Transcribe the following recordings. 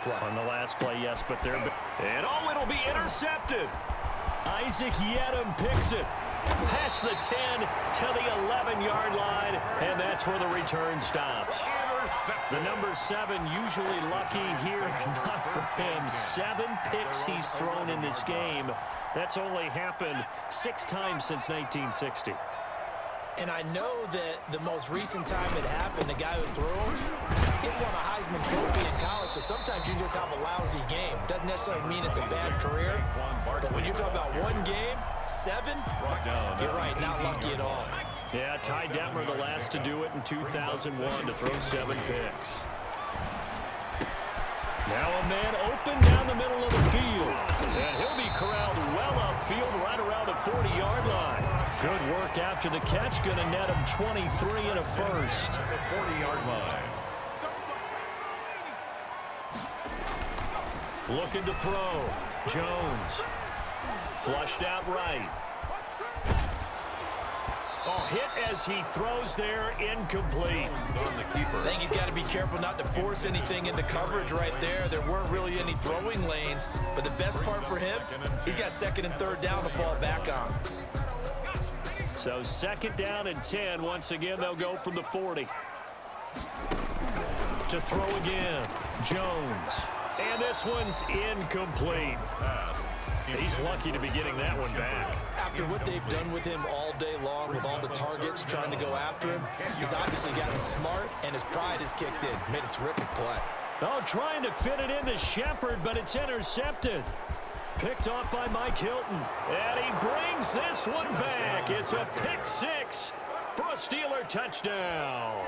play. On the last play, yes, but they're... And it'll be intercepted. Isaac Yedem picks it. Past the 10 to the 11-yard line, and that's where the return stops. The number 7 usually lucky here, not for him. 7 picks he's thrown in this game. That's only happened 6 times since 1960. And I know that the most recent time it happened, the guy who threw him, he won a Heisman Trophy in college, so sometimes you just have a lousy game. Doesn't necessarily mean it's a bad career, but when you're talking about one game, 7, you're right, not lucky at all. Yeah, Ty Detmer, the last to do it in 2001 to throw 7 picks. Now a man open down the middle of the field. And he'll be corralled well upfield right around the 40-yard line. Good work after the catch. Going to net him 23 and a first. At the 40-yard line. Looking to throw. Jones. Flushed out right. Oh, hit as he throws there, incomplete. On the keeper. I think he's got to be careful not to force anything into coverage right there. There weren't really any throwing lanes, but the best part for him, he's got 2nd and 3rd down to fall back on. So 2nd down and 10. Once again, they'll go from the 40. To throw again. Jones. And this one's incomplete. He's lucky to be getting that one back. After what they've done with him all day long, with all the targets trying to go after him, he's obviously gotten smart, and his pride has kicked in. Made a terrific play. Oh, trying to fit it into Shepard, but it's intercepted. Picked off by Mike Hilton. And he brings this one back. It's a pick 6 for a Steeler touchdown.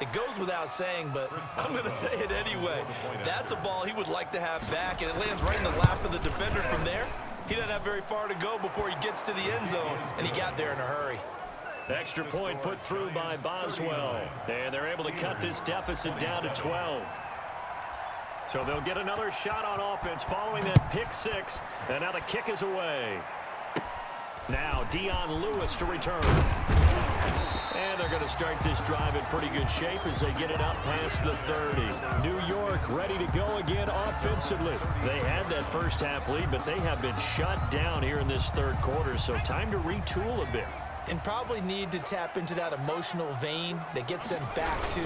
It goes without saying, but I'm going to say it anyway. That's a ball he would like to have back, and it lands right in the lap of the defender from there. He doesn't have very far to go before he gets to the end zone, and he got there in a hurry. Extra point put through by Boswell. And they're able to cut this deficit down to 12. So they'll get another shot on offense following that pick 6, and now the kick is away. Now Dion Lewis to return. And they're going to start this drive in pretty good shape as they get it up past the 30. New York ready to go again offensively. They had that first half lead, but they have been shut down here in this 3rd quarter, so time to retool a bit. And probably need to tap into that emotional vein that gets them back to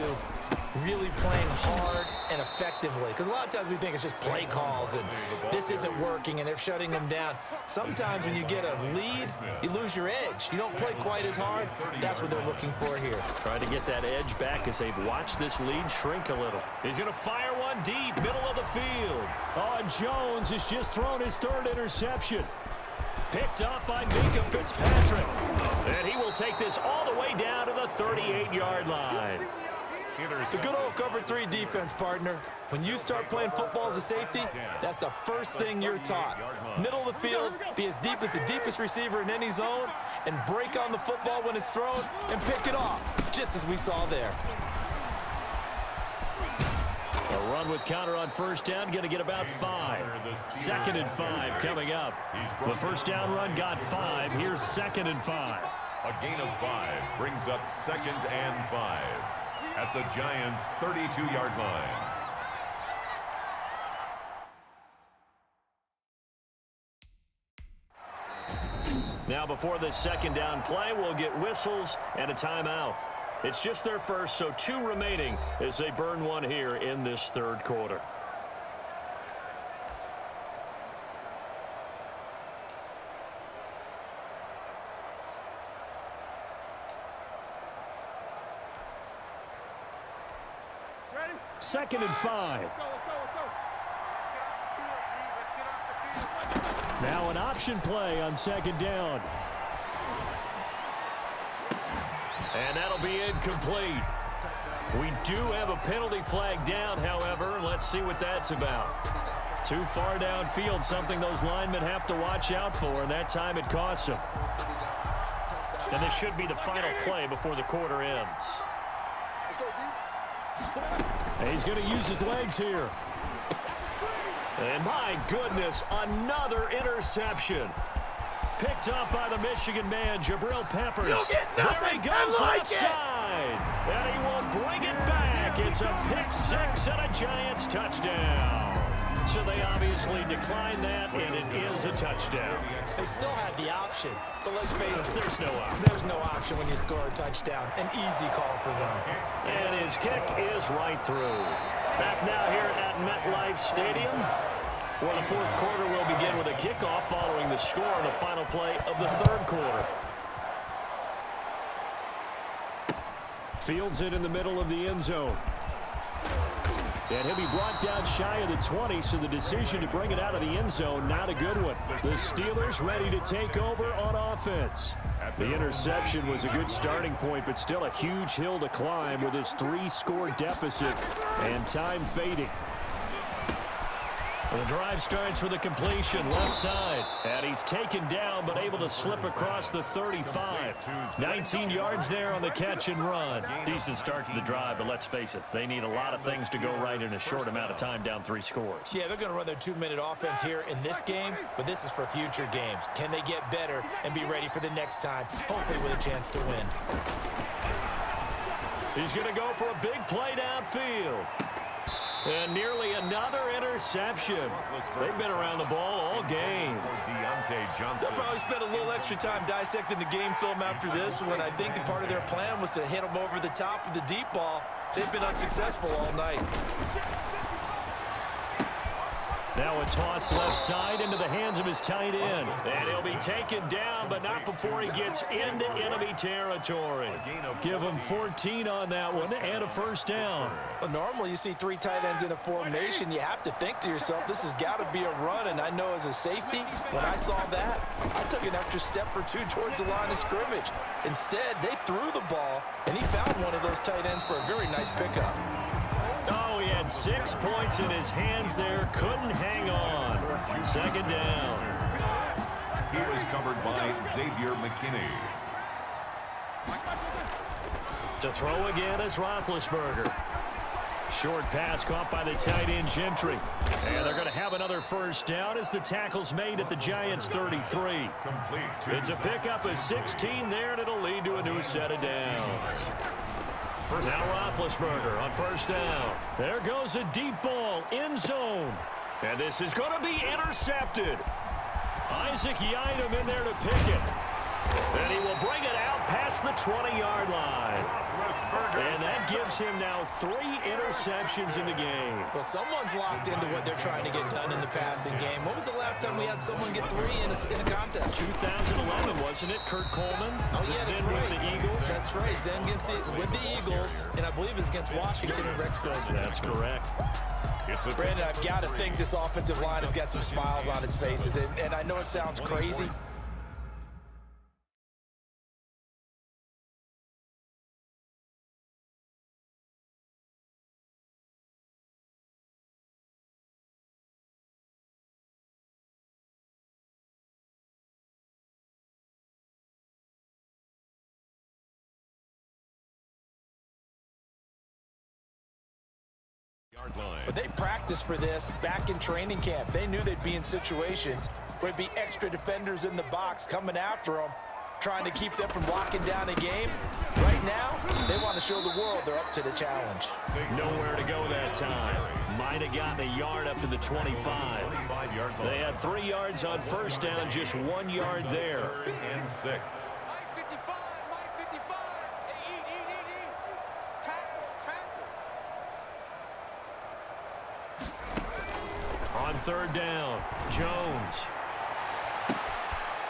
really playing hard and effectively. Because a lot of times we think it's just play calls and this isn't working and they're shutting them down. Sometimes when you get a lead, you lose your edge. You don't play quite as hard. That's what they're looking for here. Trying to get that edge back as they've watched this lead shrink a little. He's going to fire one deep, middle of the field. Oh, Jones has just thrown his 3rd interception. Picked up by Minka Fitzpatrick. And he will take this all the way down to the 38-yard line. The good old cover 3 defense, partner. When you start playing football as a safety, that's the first thing you're taught. Middle of the field, be as deep as the deepest receiver in any zone, and break on the football when it's thrown and pick it off, just as we saw there. A run with counter on 1st down, going to get about 5. 2nd and 5 coming up. The 1st down run got 5. Here's 2nd and 5. A gain of 5 brings up 2nd and 5 at the Giants' 32-yard line. Now before this 2nd down play, we'll get whistles and a timeout. It's just their first, so 2 remaining as they burn one here in this 3rd quarter. Ready? 2nd and 5. Let's go. Now an option play on 2nd down. And that'll be incomplete. We do have a penalty flag down, however. Let's see what that's about. Too far downfield, something those linemen have to watch out for, and that time it costs them. And this should be the final play before the quarter ends. And he's going to use his legs here. And my goodness, another interception. Picked up by the Michigan man, Jabril Peppers. You'll get nothing. There he goes like left side. And he will bring it back. It's a pick 6 and a Giants touchdown. So they obviously declined that, and it is a touchdown. They still had the option, but let's face it. There's no option. There's no option when you score a touchdown. An easy call for them. And his kick is right through. Back now here at MetLife Stadium, where the fourth quarter will begin with a kickoff following the score on the final play of the third quarter. Fields it in the middle of the end zone. And he'll be brought down shy of the 20, so the decision to bring it out of the end zone, not a good one. The Steelers ready to take over on offense. The interception was a good starting point, but still a huge hill to climb with his 3-score deficit and time fading. The drive starts with a completion left side. And he's taken down but able to slip across the 35. 19 yards there on the catch and run. Decent start to the drive, but let's face it, they need a lot of things to go right in a short amount of time down 3 scores. Yeah, they're going to run their 2-minute offense here in this game, but this is for future games. Can they get better and be ready for the next time, hopefully with a chance to win? He's going to go for a big play downfield. And nearly another interception. They've been around the ball all game. They'll probably spend a little extra time dissecting the game film after this when I think part of their plan was to hit them over the top of the deep ball. They've been unsuccessful all night. Now a toss left side into the hands of his tight end. And he'll be taken down, but not before he gets into enemy territory. Give him 14 on that one and a first down. Well, normally you see 3 tight ends in a formation. You have to think to yourself, this has got to be a run. And I know as a safety, when I saw that, I took an extra step or 2 towards the line of scrimmage. Instead, they threw the ball, and he found one of those tight ends for a very nice pickup. Oh, he had 6 points in his hands there. Couldn't hang on. Second down. He was covered by Xavier McKinney. To throw again is Roethlisberger. Short pass caught by the tight end Gentry. And they're going to have another first down as the tackle's made at the Giants' 33. It's a pickup of 16 there, and it'll lead to a new set of downs. Now Roethlisberger on first down. There goes a deep ball, end zone. And this is going to be intercepted. Isaac Yiadom in there to pick it. And he will bring it out past the 20-yard line. And that gives him now 3 interceptions in the game. Well, someone's locked into what they're trying to get done in the passing game. When was the last time we had someone get 3 in a contest? 2011, wasn't it? Kurt Coleman. Oh, yeah, that's then right. With the Eagles. That's right. He's then with the Eagles, and I believe it's against Washington and Rex Grossman. That's correct. Brandon, I've got to think this offensive line has got some smiles on its faces, and I know it sounds crazy. But they practiced for this back in training camp. They knew they'd be in situations where it'd be extra defenders in the box coming after them, trying to keep them from locking down a game. Right now, they want to show the world they're up to the challenge. Nowhere to go that time. Might have gotten a yard up to the 25. They had 3 yards on first down, just 1 yard there. And 6. On third down, Jones.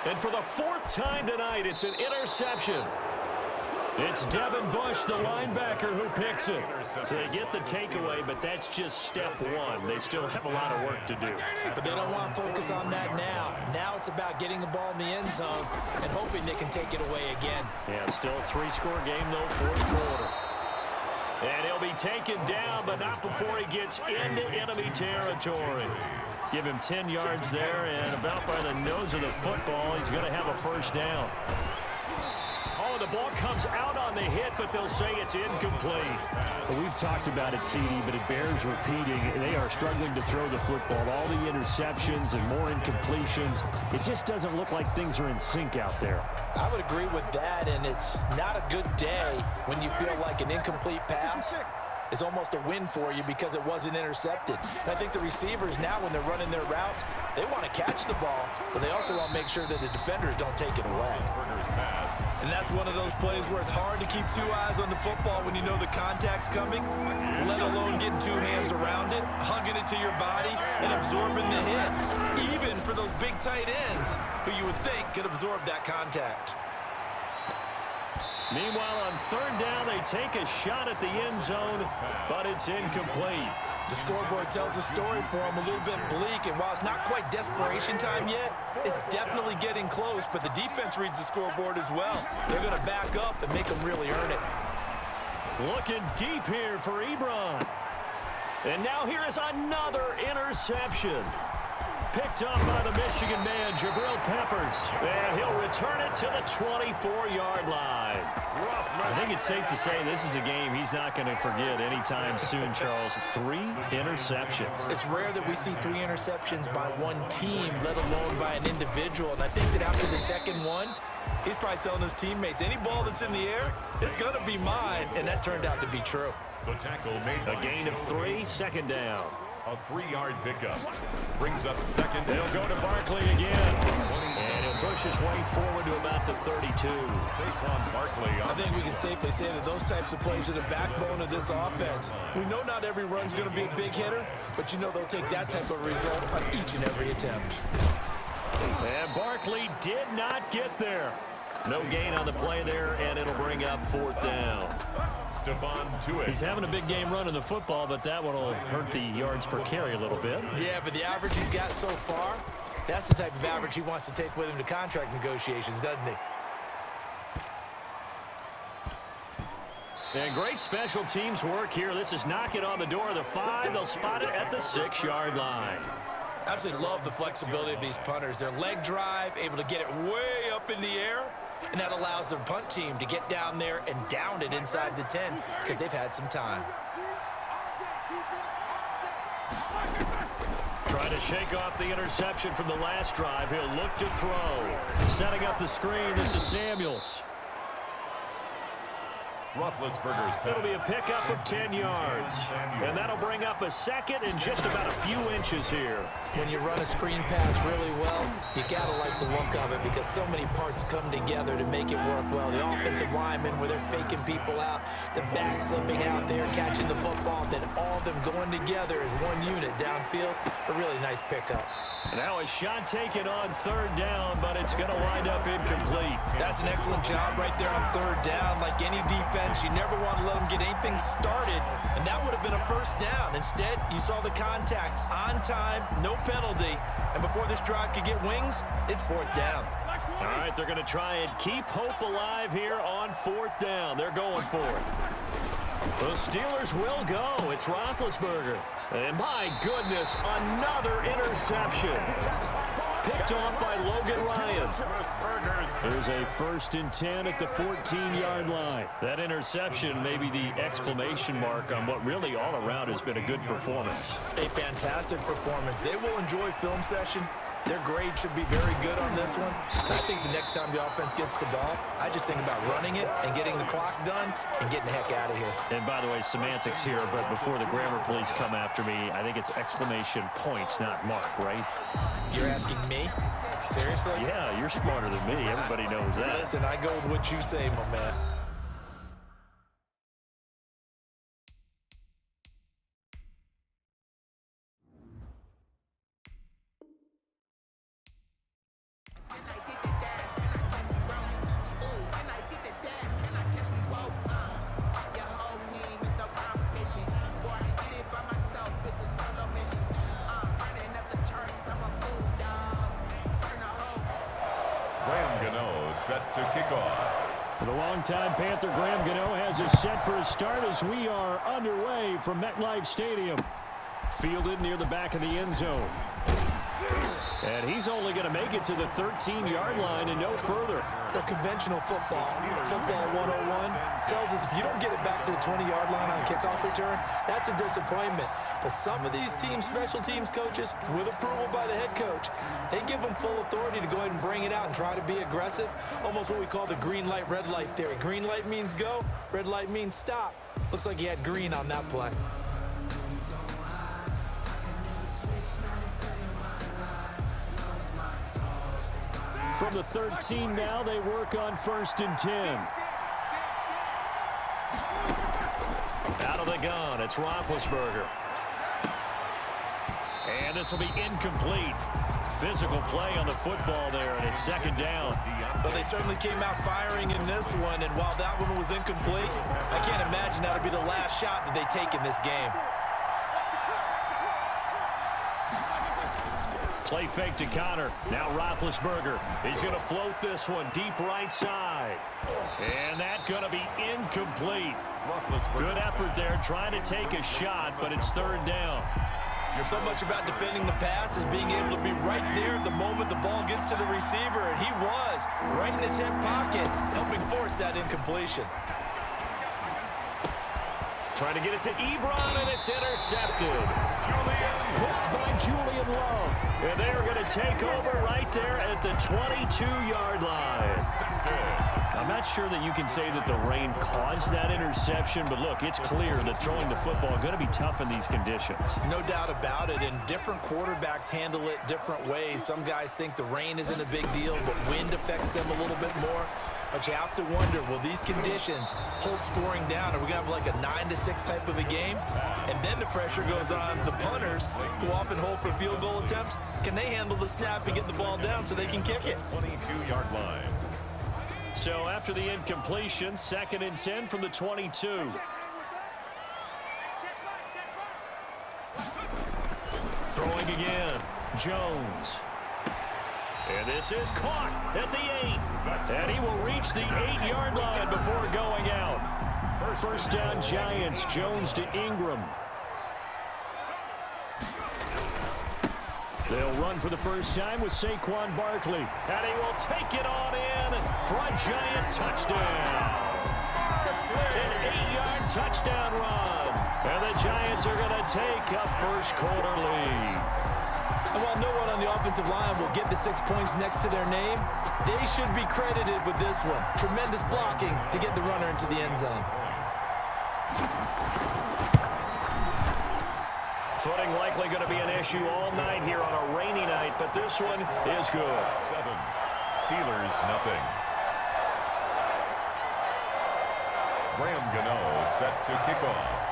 And for the 4th time tonight, it's an interception. It's Devin Bush, the linebacker, who picks it. So they get the takeaway, but that's just step 1. They still have a lot of work to do. But they don't want to focus on that now. Now it's about getting the ball in the end zone and hoping they can take it away again. Yeah, still a 3-score game, though, fourth quarter. And he'll be taken down, but not before he gets into enemy territory. Give him 10 yards there, and about by the nose of the football, he's going to have a first down. Oh, the ball comes out on the hit, but they'll say it's incomplete. Well, we've talked about it, CD, but it bears repeating. They are struggling to throw the football. All the interceptions and more incompletions. It just doesn't look like things are in sync out there. I would agree with that, and it's not a good day when you feel like an incomplete pass is almost a win for you because it wasn't intercepted. And I think the receivers now, when they're running their routes, they want to catch the ball, but they also want to make sure that the defenders don't take it away. And that's one of those plays where it's hard to keep two eyes on the football when you know the contact's coming, let alone getting two hands around it, hugging it to your body, and absorbing the hit, even for those big tight ends who you would think could absorb that contact. Meanwhile, on third down, they take a shot at the end zone, but it's incomplete. The scoreboard tells a story for them, a little bit bleak, and while it's not quite desperation time yet, it's definitely getting close, but the defense reads the scoreboard as well. They're going to back up and make them really earn it. Looking deep here for Ebron. And now here is another interception. Picked up by the Michigan man, Jabril Peppers. And he'll return it to the 24-yard line. I think it's safe to say this is a game he's not going to forget anytime soon, Charles. 3 interceptions. It's rare that we see 3 interceptions by one team, let alone by an individual. And I think that after the second one, he's probably telling his teammates, any ball that's in the air, it's going to be mine. And that turned out to be true. The tackle made a gain of 3, second down. A 3-yard pickup. Brings up second. They'll go to Barkley again. And he'll push his way forward to about the 32. Saquon Barkley. I think we can safely say that those types of plays are the backbone of this offense. We know not every run's going to be a big hitter, but you know they'll take that type of result on each and every attempt. And Barkley did not get there. No gain on the play there, and it'll bring up fourth down. He's having a big game running the football, but that one will hurt the yards per carry a little bit. Yeah, but the average he's got so far, that's the type of average he wants to take with him to contract negotiations, doesn't he? And great special teams work here. This is knocking on the door of the 5. They'll spot it at the 6-yard line. Absolutely love the flexibility of these punters. Their leg drive, able to get it way up in the air, and that allows the punt team to get down there and down it inside the 10 because they've had some time. Trying to shake off the interception from the last drive. He'll look to throw. Setting up the screen, this is Samuels. It'll be a pickup of 10 yards. And that'll bring up a second and just about a few inches here. When you run a screen pass really well, you got to like the look of it because so many parts come together to make it work well. The offensive linemen, where they're faking people out, the back slipping out there, catching the football, then all of them going together as one unit downfield. A really nice pickup. Now a shot taken on third down, but it's going to wind up incomplete. That's an excellent job right there on third down. Like any defense, you never want to let them get anything started, and that would have been a first down. Instead, you saw the contact on time, no penalty, and before this drive could get wings, it's fourth down. All right, they're going to try and keep hope alive here on fourth down. They're going for it. The Steelers will go. It's Roethlisberger. And my goodness, another interception. Picked off by Logan Ryan. There's a 1st and 10 at the 14-yard line. That interception may be the exclamation mark on what really all around has been a good performance. A fantastic performance. They will enjoy film session. Their grade should be very good on this one. And I think the next time the offense gets the ball, I just think about running it and getting the clock done and getting the heck out of here. And by the way, semantics here, but before the grammar police come after me, I think it's exclamation point, not mark, right? You're asking me? Seriously? Yeah, you're smarter than me. Everybody knows that. Listen, I go with what you say, my man. Set to kick off. The longtime Panther Graham Gano has us set for a start as we are underway from MetLife Stadium. Fielded near the back of the end zone. And he's only going to make it to the 13-yard line and no further. The conventional football 101, tells us if you don't get it back to the 20-yard line on a kickoff return, that's a disappointment. But some of these teams, special teams coaches, with approval by the head coach, they give them full authority to go ahead and bring it out and try to be aggressive. Almost what we call the green light, red light theory. Green light means go, red light means stop. Looks like he had green on that play. From the 13 now, they work on 1st and 10. Out of the gun, it's Roethlisberger. And this will be incomplete. Physical play on the football there, and it's 2nd down. But they certainly came out firing in this one, and while that one was incomplete, I can't imagine that'll be the last shot that they take in this game. Play fake to Connor. Now Roethlisberger. He's going to float this one deep right side. And that's going to be incomplete. Good effort there trying to take a shot, but it's 3rd down. There's so much about defending the pass is being able to be right there at the moment the ball gets to the receiver, and he was right in his hip pocket, helping force that incompletion. Trying to get it to Ebron, and it's intercepted. Picked by Julian Love. And they're going to take over right there at the 22-yard line. I'm not sure that you can say that the rain caused that interception, but look, it's clear that throwing the football is going to be tough in these conditions. No doubt about it, and different quarterbacks handle it different ways. Some guys think the rain isn't a big deal, but wind affects them a little bit more. But you have to wonder, will these conditions hold scoring down? Are we going to have like a 9-6 type of a game? And then the pressure goes on the punters, who often hold for field goal attempts. Can they handle the snap and get the ball down so they can kick it? 22-yard line. So after the incompletion, 2nd and 10 from the 22. Throwing again, Jones. And this is caught at the 8. And he will reach the 8-yard line before going out. 1st down Giants. Jones to Ingram. They'll run for the first time with Saquon Barkley. And he will take it on in for a Giant touchdown. An 8-yard touchdown run. And the Giants are going to take a first-quarter lead. And while no one on the offensive line will get the 6 points next to their name, they should be credited with this one. Tremendous blocking to get the runner into the end zone. Footing likely going to be an issue all night here on a rainy night, but this one is good. 7. Steelers, nothing. Graham Gano set to kick off.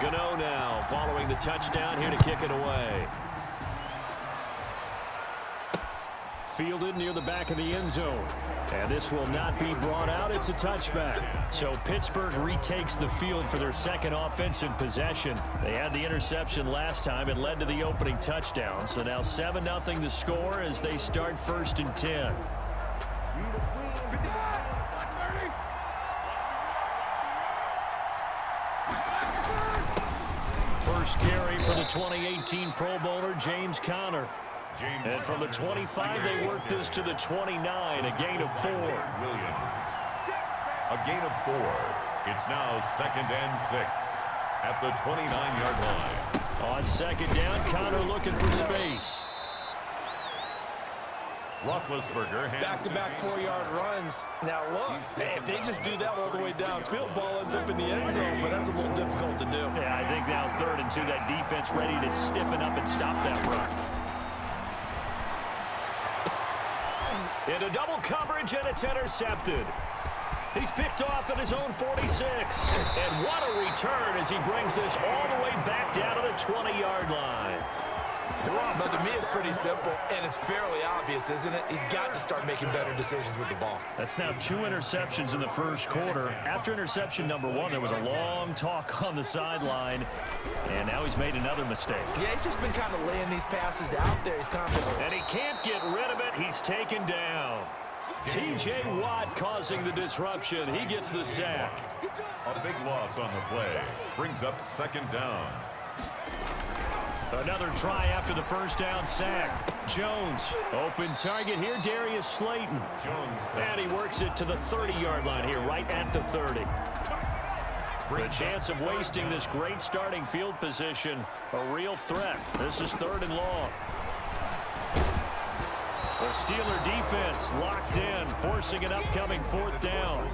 Gano now following the touchdown here to kick it away. Fielded near the back of the end zone. And this will not be brought out. It's a touchback. So Pittsburgh retakes the field for their 2nd offensive possession. They had the interception last time. It led to the opening touchdown. So now 7-0 to score as they start 1st and 10. First carry for the 2018 Pro Bowler, James Conner. And from the 25, they work this to the 29, a gain of 4. Williams. A gain of 4. It's now 2nd and 6 at the 29-yard line. On 2nd down, Conner looking for space. Roethlisberger Back-to-back 4-yard runs. Now look, if they just do that all the way downfield, ball ends up in the end zone, but that's a little difficult to do. Yeah, I think now 3rd and 2, that defense ready to stiffen up and stop that run. Into double coverage, and it's intercepted. He's picked off at his own 46. And what a return as he brings this all the way back down to the 20-yard line. But to me, it's pretty simple, and it's fairly obvious, isn't it? He's got to start making better decisions with the ball. That's now 2 interceptions in the first quarter. After interception number 1, there was a long talk on the sideline, and now he's made another mistake. Yeah, he's just been kind of laying these passes out there. He's confident. And he can't get rid of it. He's taken down. T.J. Watt causing the disruption. He gets the sack. A big loss on the play. Brings up 2nd down. Another try after the first down sack. Jones, open target here, Darius Slayton. Jones. And he works it to the 30-yard line here, right at the 30. The chance of wasting this great starting field position, a real threat. This is 3rd and long. The Steeler defense locked in, forcing an upcoming fourth down.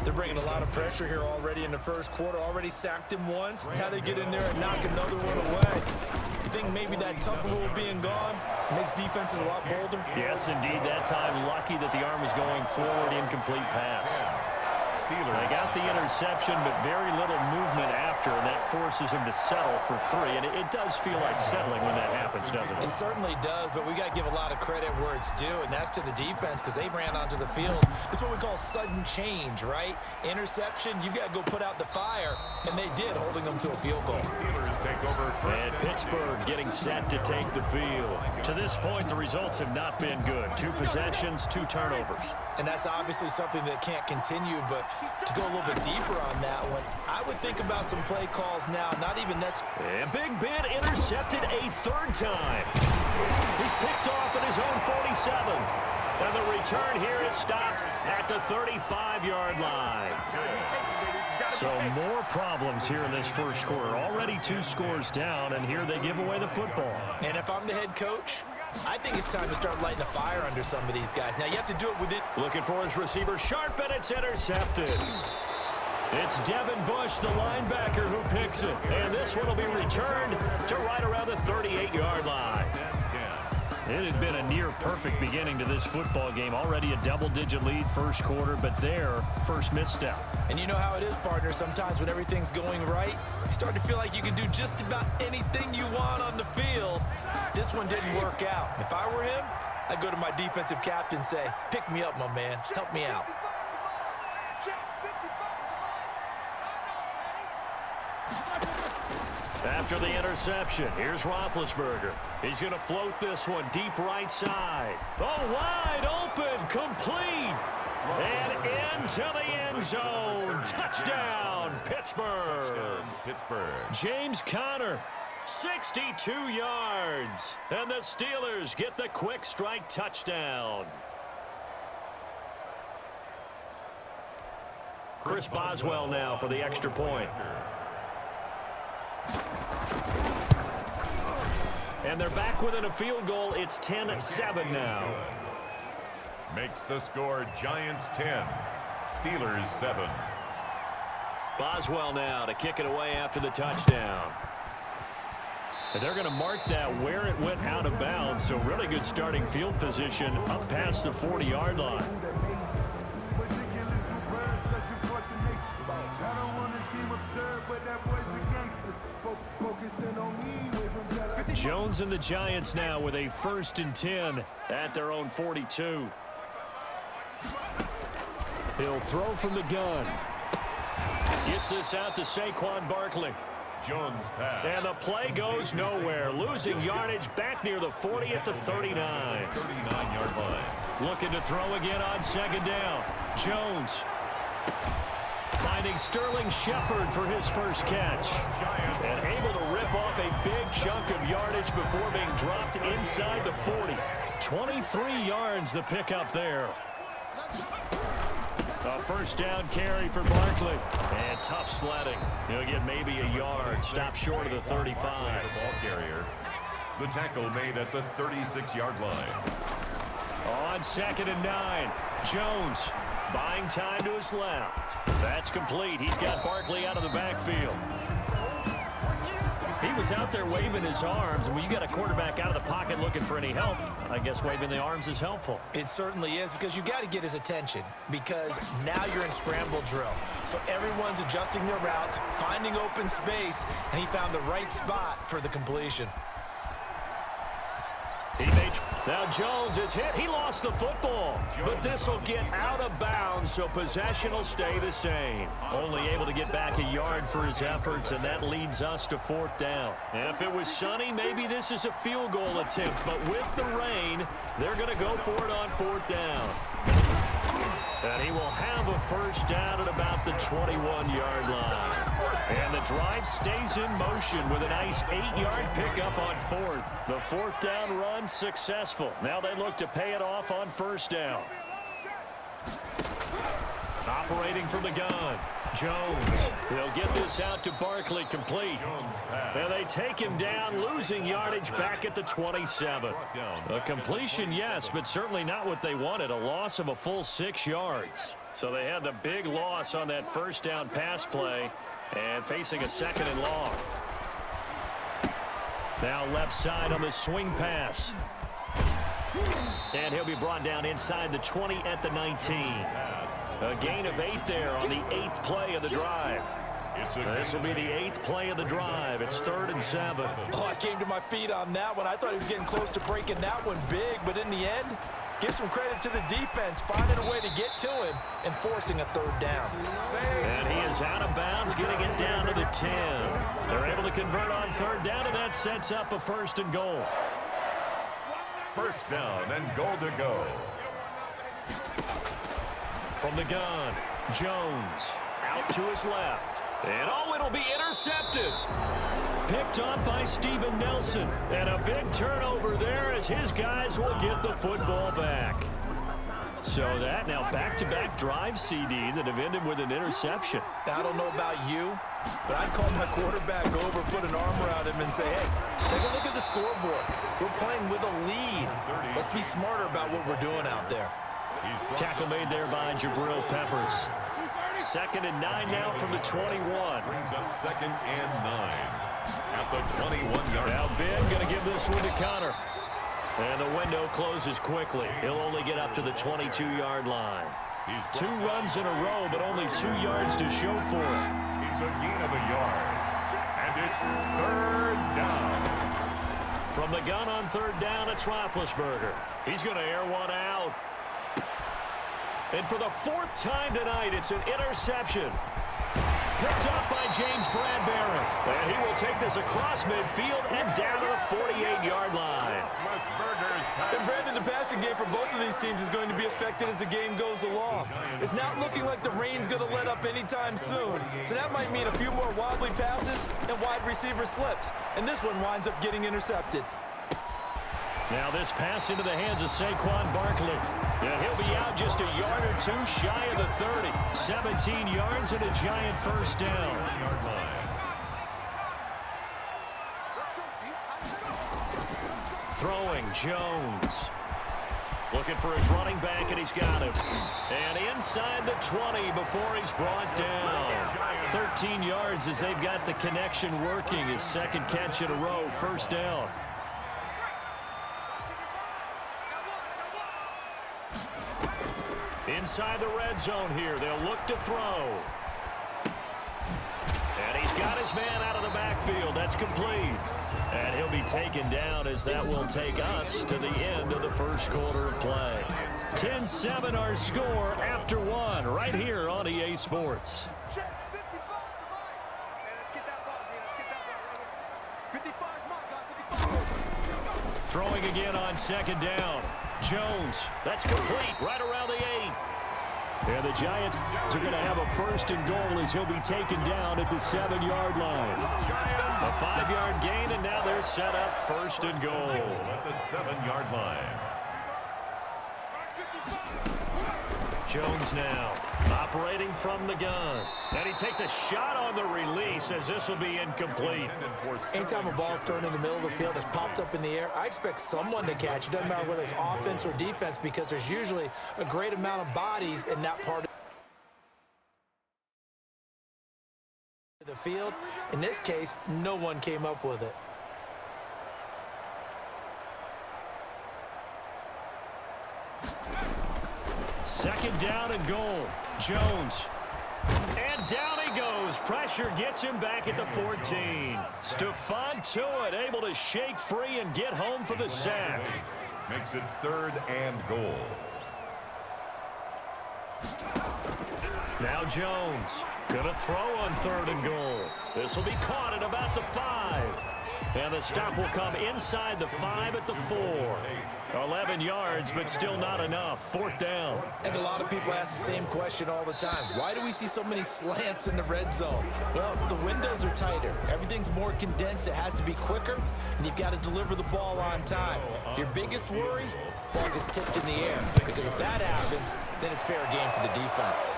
They're bringing a lot of pressure here already in the first quarter. Already sacked him once. How to get in there and knock another one away. You think maybe that tough rule being gone makes defenses a lot bolder? Yes, indeed. That time, lucky that the arm was going forward, incomplete pass. They got the interception, but very little movement after, and that forces him to settle for 3. And it does feel like settling when that happens, doesn't it? It certainly does, but we got to give a lot of credit where it's due, and that's to the defense because they ran onto the field. It's what we call sudden change, right? Interception, you got to go put out the fire, and they did, holding them to a field goal. And Pittsburgh getting set to take the field. To this point, the results have not been good. 2 possessions, 2 turnovers. And that's obviously something that can't continue, but to go a little bit deeper on that one, I would think about some play calls now, not even necessarily. And Big Ben intercepted a 3rd time. He's picked off at his own 47. And the return here is stopped at the 35-yard line. So more problems here in this first quarter. Already 2 scores down, and here they give away the football. And if I'm the head coach, I think it's time to start lighting a fire under some of these guys. Now, you have to do it with it. Looking for his receiver, sharp, and it's intercepted. It's Devin Bush, the linebacker, who picks it. And this one will be returned to right around the 38-yard line. It had been a near-perfect beginning to this football game. Already a double-digit lead first quarter, but their first misstep. And you know how it is, partner. Sometimes when everything's going right, you start to feel like you can do just about anything you want on the field. This one didn't work out. If I were him, I'd go to my defensive captain and say, pick me up, my man. Help me out. After the interception, here's Roethlisberger. He's going to float this one deep right side. Oh, wide open, complete. And into the end zone. Touchdown, Pittsburgh. James Conner, 62 yards. And the Steelers get the quick strike touchdown. Chris Boswell now for the extra point. And they're back within a field goal. It's 10-7 now. Makes the score Giants 10, Steelers 7. Boswell now to kick it away after the touchdown. And they're going to mark that where it went out of bounds. So really good starting field position up past the 40-yard line. Jones and the Giants now with a 1st and 10 at their own 42. He'll throw from the gun. Gets this out to Saquon Barkley. Jones pass. And the play goes nowhere. Losing yardage back near the 40 at the 39. 39-yard line. Looking to throw again on 2nd down. Jones finding Sterling Shepard for his first catch. And able to rip off a big chunk of yardage before being dropped inside the 40. 23 yards the pickup there. A 1st down carry for Barkley. And tough sledding. He'll get maybe a yard. Stop short of the 35. The ball carrier. The tackle made at the 36-yard line. On 2nd and 9. Jones buying time to his left. That's complete. He's got Barkley out of the backfield. He was out there waving his arms, and when you got a quarterback out of the pocket looking for any help, I guess waving the arms is helpful. It certainly is, because you got to get his attention, because now you're in scramble drill. So everyone's adjusting their routes, finding open space, and he found the right spot for the completion. Now Jones is hit. He lost the football. But this will get out of bounds, so possession will stay the same. Only able to get back a yard for his efforts, and that leads us to 4th down. And if it was sunny, maybe this is a field goal attempt. But with the rain, they're going to go for it on 4th down. And he will have a 1st down at about the 21-yard line. And the drive stays in motion with a nice 8-yard pickup on 4th. The 4th down run successful. Now they look to pay it off on 1st down. Operating from the gun, Jones. They'll get this out to Barkley, complete. And they take him down, losing yardage back at the 27. A completion, yes, but certainly not what they wanted. A loss of a full 6 yards. So they had the big loss on that first down pass play and facing a 2nd and long. Now left side on the swing pass. And he'll be brought down inside the 20 at the 19. A gain of 8 there on the 8th play of the drive. This will be the 8th play of the drive. It's 3rd and 7. Oh, I came to my feet on that one. I thought he was getting close to breaking that one big, but in the end, give some credit to the defense, finding a way to get to him and forcing a 3rd down. And he is out of bounds, getting it down to the 10. They're able to convert on 3rd down, and that sets up a 1st and goal. 1st down and goal to go. From the gun, Jones out to his left. And oh, it'll be intercepted. Picked up by Steven Nelson. And a big turnover there as his guys will get the football back. So that now back-to-back drive CD that have ended with an interception. Now, I don't know about you, but I'd call my quarterback over, put an arm around him and say, hey, take a look at the scoreboard. We're playing with a lead. Let's be smarter about what we're doing out there. Tackle made there by Jabril Peppers. 2nd and 9 now from the 21. Brings up 2nd and 9 at the 21-yard. Now Ben going to give this one to Connor. And the window closes quickly. He'll only get up to the 22-yard line. 2 runs in a row, but only 2 yards to show for it. It's a gain of a yard. And it's 3rd down. From the gun on 3rd down, it's Roethlisberger. He's going to air one out. And for the 4th time tonight, it's an interception. Picked up by James Bradbury. And he will take this across midfield and down to the 48-yard line. And Brandon, the passing game for both of these teams is going to be affected as the game goes along. It's not looking like the rain's going to let up anytime soon. So that might mean a few more wobbly passes and wide receiver slips. And this one winds up getting intercepted. Now this pass into the hands of Saquon Barkley. And he'll be out just a yard or 2 shy of the 30. 17 yards and a giant 1st down. Throwing, Jones. Looking for his running back, and he's got him. And inside the 20 before he's brought down. 13 yards as they've got the connection working. His 2nd catch in a row, 1st down. Inside the red zone here. They'll look to throw. And he's got his man out of the backfield. That's complete. And he'll be taken down as that will take us to the end of the 1st quarter of play. 10-7 our score after 1 right here on EA Sports. Throwing again on 2nd down. Jones, that's complete right around the 8. And the Giants are going to have a 1st and goal as he'll be taken down at the 7-yard line. A 5-yard gain, and now they're set up 1st and goal. At the 7-yard line. Jones now operating from the gun. And he takes a shot on the release as this will be incomplete. Anytime a ball's thrown in the middle of the field, it's popped up in the air, I expect someone to catch it. Doesn't matter whether it's offense or defense, because there's usually a great amount of bodies in that part of the field. In this case, no one came up with it. Second down and goal. Jones. And down he goes. Pressure gets him back at the 14. Stephon Tuitt able to shake free and get home for the sack. Makes it 3rd and goal. Now Jones gonna throw on 3rd and goal. This will be caught at about the 5. And the stop will come inside the 5 at the 4. 11 yards, but still not enough. 4th down. And a lot of people ask the same question all the time. Why do we see so many slants in the red zone? Well, the windows are tighter. Everything's more condensed. It has to be quicker, and you've got to deliver the ball on time. Your biggest worry? Ball gets tipped in the air. Because if that happens, then it's fair game for the defense.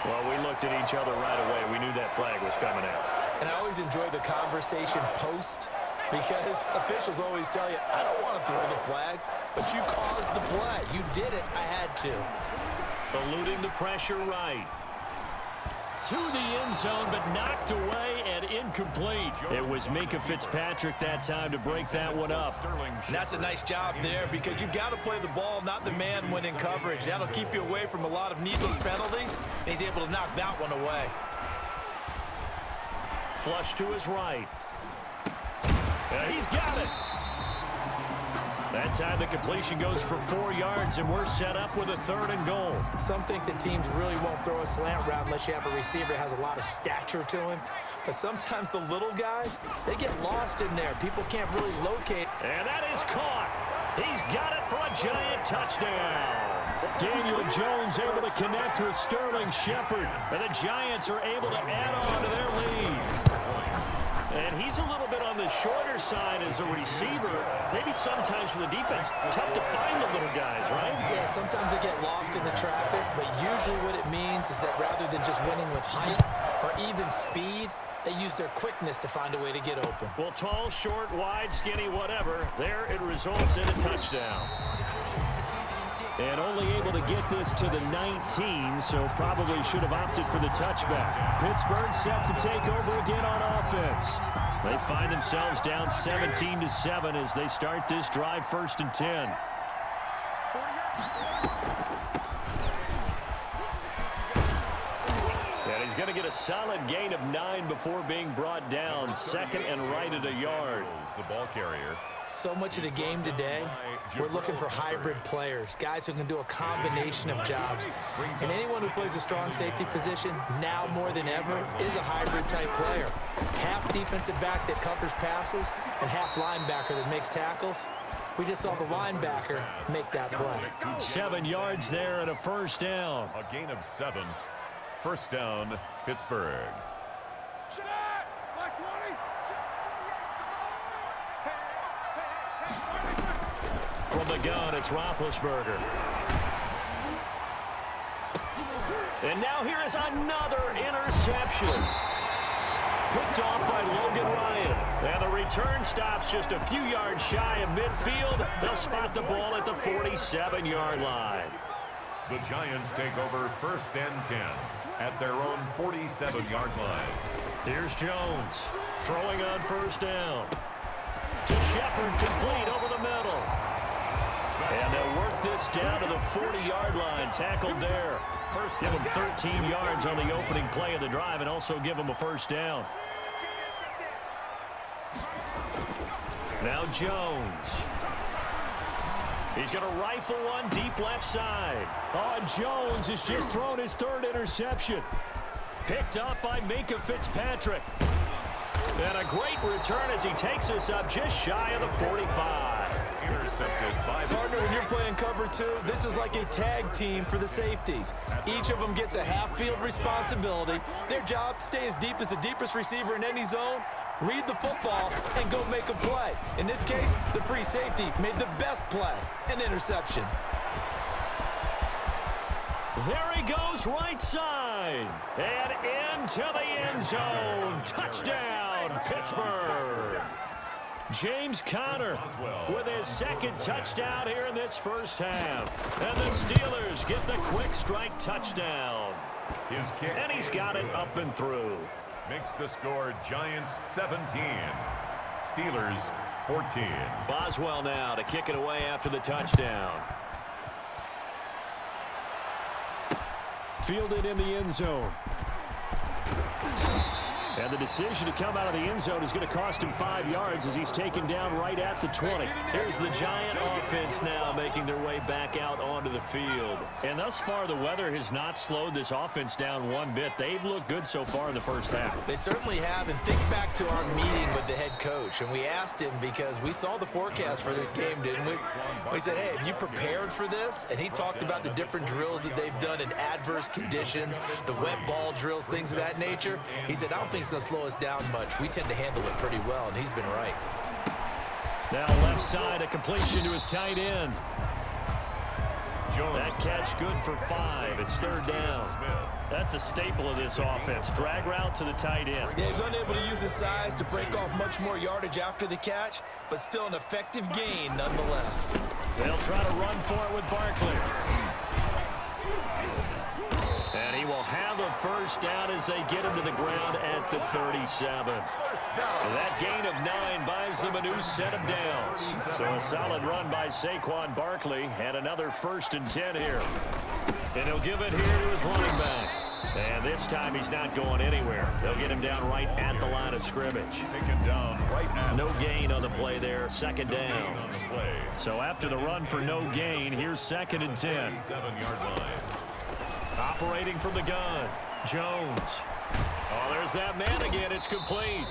Well, we looked at each other right away. We knew that flag was coming out. And I always enjoy the conversation post because officials always tell you, I don't want to throw the flag, but you caused the play. You did it. I had to. Eluding the pressure right. To the end zone, but knocked away and incomplete. It was Minkah Fitzpatrick that time to break that one up. And that's a nice job there because you've got to play the ball, not the man when in coverage. That'll keep you away from a lot of needless penalties, and he's able to knock that one away. Flush to his right. And he's got it. That time the completion goes for 4 yards, and we're set up with a 3rd and goal. Some think that teams really won't throw a slant route unless you have a receiver that has a lot of stature to him. But sometimes the little guys, they get lost in there. People can't really locate. And that is caught. He's got it for a giant touchdown. Daniel Jones able to connect with Sterling Shepard. And the Giants are able to add on to their lead. And he's a little bit on the shorter side as a receiver. Maybe sometimes for the defense, tough to find the little guys, right? Yeah, sometimes they get lost in the traffic, but usually what it means is that rather than just winning with height or even speed, they use their quickness to find a way to get open. Well, tall, short, wide, skinny, whatever, there it results in a touchdown. And only able to get this to the 19, so probably should have opted for the touchback. Pittsburgh set to take over again on offense. They find themselves down 17-7 as they start this drive 1st and 10. And he's going to get a solid gain of 9 before being brought down. 2nd and right at a yard. The ball carrier. So much of the game today, we're looking for hybrid players, guys who can do a combination of jobs. And anyone who plays a strong safety position, now more than ever, is a hybrid-type player. Half defensive back that covers passes and half linebacker that makes tackles. We just saw the linebacker make that play. 7 yards there and a 1st down. A gain of 7. 1st down, Pittsburgh. From the gun, it's Roethlisberger. And now here is another interception. Picked off by Logan Ryan. And the return stops just a few yards shy of midfield. They'll spot the ball at the 47-yard line. The Giants take over 1st and 10 at their own 47-yard line. Here's Jones throwing on 1st down. To Shepard, complete over the middle. And they'll work this down to the 40-yard line. Tackled there. Give them 13 yards on the opening play of the drive and also give them a 1st down. Now Jones. He's going to rifle one deep left side. Oh, Jones has just thrown his 3rd interception. Picked up by Minkah Fitzpatrick. And a great return as he takes us up just shy of the 45. Intercepted by the Partner, when you're playing cover 2, this is like a tag team for the safeties. Each of them gets a half-field responsibility. Their job, stay as deep as the deepest receiver in any zone, read the football, and go make a play. In this case, the free safety made the best play, an interception. There he goes right side. And into the end zone. Touchdown, Pittsburgh. James Conner with his 2nd touchdown here in this 1st half. And the Steelers get the quick strike touchdown. His kick. And he's got it up and through. Makes the score Giants 17. Steelers 14. Boswell now to kick it away after the touchdown. Fielded in the end zone. And the decision to come out of the end zone is going to cost him 5 yards as he's taken down right at the 20. Here's the Giant offense now making their way back out onto the field. And thus far, the weather has not slowed this offense down one bit. They've looked good so far in the 1st half. They certainly have, and think back to our meeting with the head coach, and we asked him because we saw the forecast for this game, didn't we? We said, hey, have you prepared for this? And he talked about the different drills that they've done in adverse conditions, the wet ball drills, things of that nature. He said, I don't think it's going to slow us down much. We tend to handle it pretty well, and he's been right. Now left side, a completion to his tight end. That catch good for 5. It's third down. That's a staple of this offense. Drag route to the tight end. Yeah, he's unable to use his size to break off much more yardage after the catch, but still an effective gain nonetheless. They'll try to run for it with Barkley. And he will have a first down as they get him to the ground at the 37. That gain of 9 buys them a new set of downs. So a solid run by Saquon Barkley and another 1st and 10 here. And he'll give it here to his running back. And this time he's not going anywhere. They'll get him down right at the line of scrimmage. Taken down right at no gain on the play there. 2nd down. So after the run for no gain, here's 2nd and 10. 7-yard line. Operating from the gun, Jones. Oh, there's that man again. It's complete.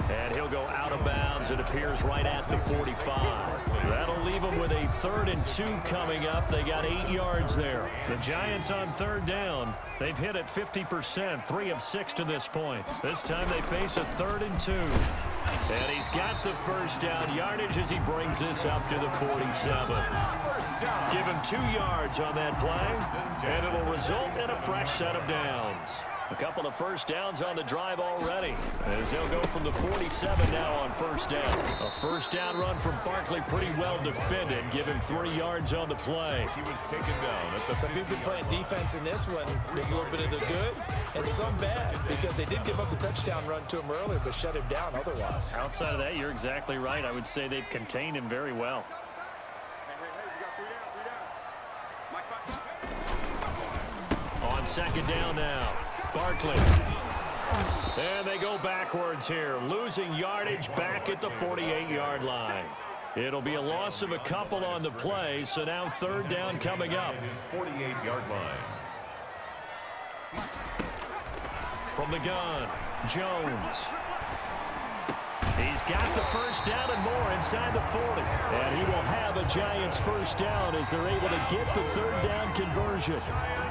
And he'll go out of bounds. It appears right at the 45. That'll leave them with a 3rd and 2 coming up. They got 8 yards there. The Giants on 3rd down. They've hit it 50%, 3 of 6 to this point. This time they face a 3rd and 2. And he's got the first down yardage as he brings this up to the 47. Give him 2 yards on that play, and it'll result in a fresh set of downs. A couple of first downs on the drive already, as they'll go from the 47 now on 1st down. A first down run from Barkley, pretty well defended. Give him 3 yards on the play. He was taken down at the So if you've been playing defense in this one, there's a little bit of the good and some bad, because they did give up the touchdown run to him earlier, but shut him down otherwise. Outside of that, you're exactly right. I would say they've contained him very well. On 2nd down now, Barkley. And they go backwards here, losing yardage back at the 48-yard line. It'll be a loss of a couple on the play, so now 3rd down coming up. his 48-yard line. From the gun, Jones. He's got the first down and more inside the 40. And he will have a Giants first down as they're able to get the 3rd down conversion.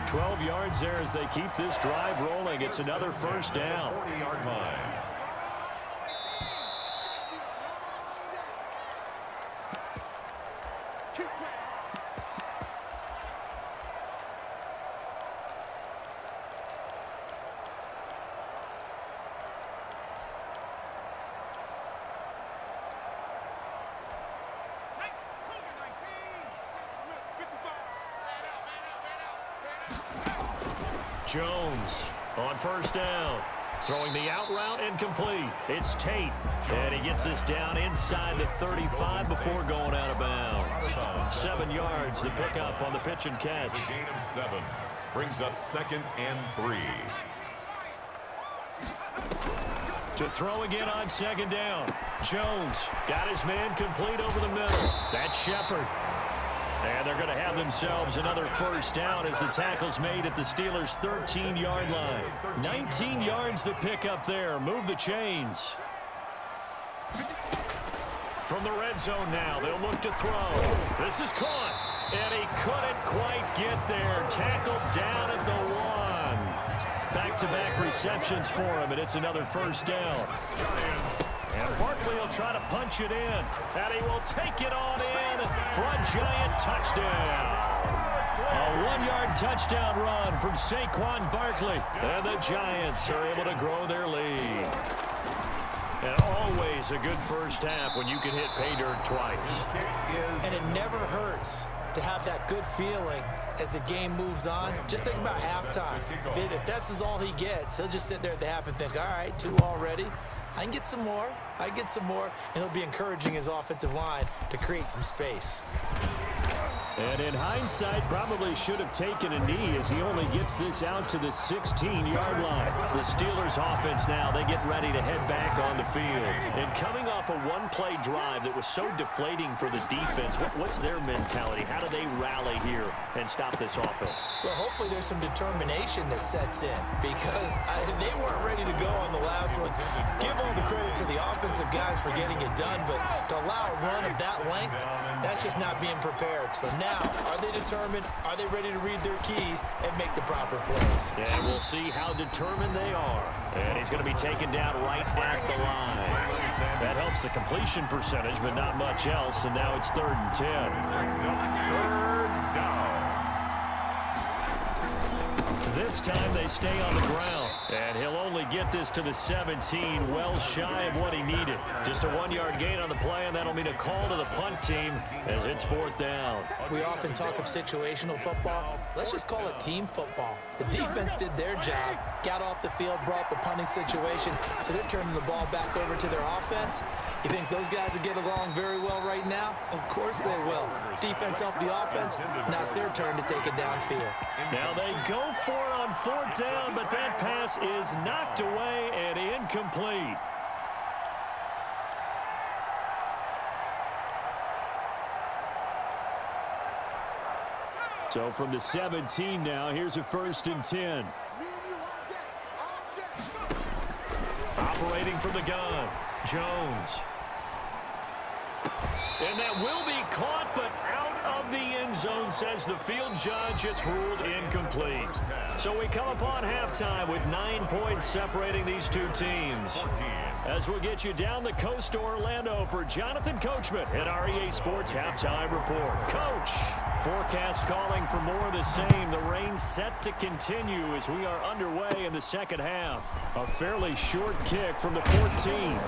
12 yards there as they keep this drive rolling. It's another first down. 40-yard line. Jones on first down. Throwing the out route incomplete. It's Tate. And he gets this down inside the 35 before going out of bounds. 7 yards to pick up on the pitch and catch. The gain of 7 brings up 2nd and 3. To throw again on 2nd down. Jones got his man complete over the middle. That's Shepard. And they're going to have themselves another first down as the tackle's made at the Steelers' 13-yard line. 19 yards to pick up there. Move the chains. From the red zone now, they'll look to throw. This is caught. And he couldn't quite get there. Tackled down at the 1. Back-to-back receptions for him, and it's another first down. And Barkley will try to punch it in. And he will take it on in for a Giant touchdown. A 1-yard touchdown run from Saquon Barkley. And the Giants are able to grow their lead. And always a good first half when you can hit pay dirt twice. And it never hurts to have that good feeling as the game moves on. Just think about halftime. If that's all he gets, he'll just sit there at the half and think, all right, 2 already. I can get some more. I can get some more. And he'll be encouraging his offensive line to create some space. And in hindsight, probably should have taken a knee as he only gets this out to the 16-yard line. The Steelers offense now, they get ready to head back on the field. And coming off a one-play drive that was so deflating for the defense, what's their mentality? How do they rally here and stop this offense? Well, hopefully there's some determination that sets in because they weren't ready to go on the last one. Give all the credit to the offensive guys for getting it done, but to allow a run of that length, that's just not being prepared. So now, are they determined? Are they ready to read their keys and make the proper plays? And we'll see how determined they are. And he's going to be taken down right at the line. That helps the completion percentage, but not much else, and now it's 3rd and 10. Third down. This time they stay on the ground, and he'll only get this to the 17, well shy of what he needed. Just a 1-yard gain on the play, and that'll mean a call to the punt team as it's 4th down. We often talk of situational football. Let's just call it team football. The defense did their job, got off the field, brought the punting situation, so they're turning the ball back over to their offense. You think those guys will get along very well right now? Of course they will. Defense helped the offense. Now it's their turn to take it downfield. Now they go for it on 4th down, but that pass is knocked away and incomplete. So from the 17 now, here's a 1st and 10. Operating from the gun, Jones. And that will be caught, but out of the end zone, says the field judge. It's ruled incomplete. So we come upon halftime with 9 points separating these two teams. As we'll get you down the coast to Orlando for Jonathan Coachman at our EA Sports Halftime Report. Coach, forecast calling for more of the same. The rain set to continue as we are underway in the second half. A fairly short kick from the 14.